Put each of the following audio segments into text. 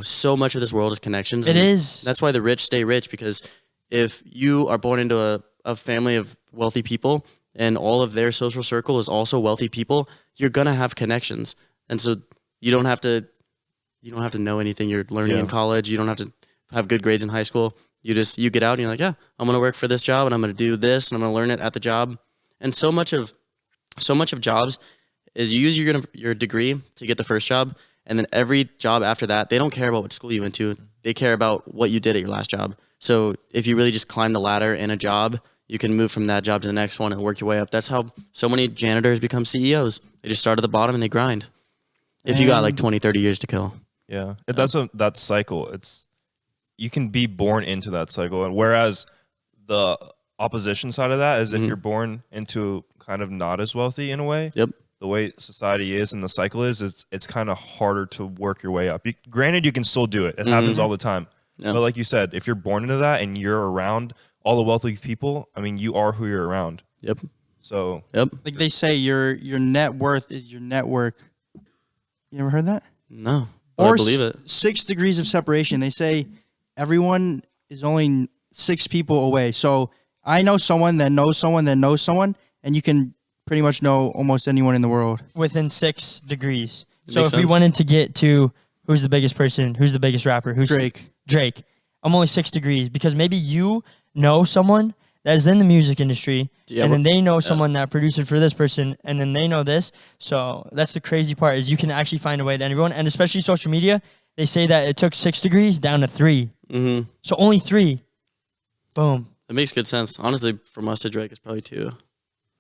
so much of this world is connections. It is. That's why the rich stay rich, because if you are born into a family of wealthy people and all of their social circle is also wealthy people, you're going to have connections. And so you don't have to know anything you're learning in college. You don't have to have good grades in high school. You get out and you're like, yeah, I'm going to work for this job and I'm going to do this and I'm going to learn it at the job. And so much of jobs is you use your degree to get the first job. And then every job after that, they don't care about what school you went to. They care about what you did at your last job. So if you really just climb the ladder in a job, you can move from that job to the next one and work your way up. That's how so many janitors become CEOs. They just start at the bottom and they grind. If you got like 20, 30 years to kill. Yeah. That cycle. You can be born into that cycle. And whereas the opposition side of that is if you're born into kind of not as wealthy in a way. Yep. The way society is and the cycle is it's kind of harder to work your way up. Granted, you can still do it. It happens all the time. Yep. But like you said, if you're born into that and you're around all the wealthy people, I mean, you are who you're around. Yep. So. Yep. Like they say, your net worth is your network. You ever heard that? No. But I believe it. 6 degrees of separation. They say everyone is only 6 people away. So I know someone that knows someone that knows someone, and you can pretty much know almost anyone in the world. Within 6 degrees. It So if makes we sense. wanted to get to who's the biggest person, who's the biggest rapper, who's Drake. I'm only 6 degrees because maybe you know someone that is in the music industry, and then they know someone that produced it for this person, and then they know this. So that's the crazy part, is you can actually find a way to everyone, and especially social media. They say that it took 6 degrees down to 3. Mm-hmm. So only 3. Boom. It makes good sense. Honestly, from us to Drake, it's probably 2.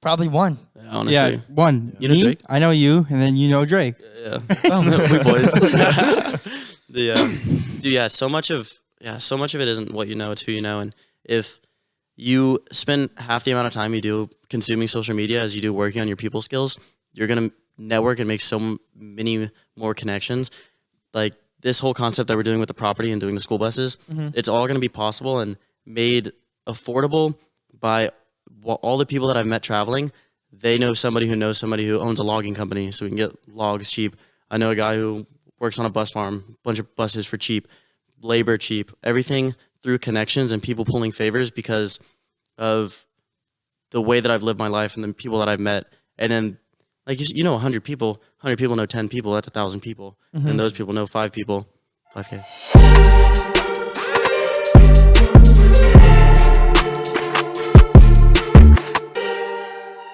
Probably 1. Yeah, honestly. Yeah, 1. You know Drake? I know you, and then you know Drake. Yeah. Boom. We boys. So much of it isn't what you know, it's who you know. And if you spend half the amount of time you do consuming social media as you do working on your people skills, you're going to network and make so many more connections. Like this whole concept that we're doing with the property and doing the school buses, it's all going to be possible and made affordable by all the people that I've met traveling. They know somebody who owns a logging company, so we can get logs cheap. I know a guy who works on a bus farm, a bunch of buses for cheap, labor cheap, everything through connections and people pulling favors because of the way that I've lived my life and the people that I've met. And then, like, 100 people know 10 people, that's 1,000 people. And those people know 5 people, 5K.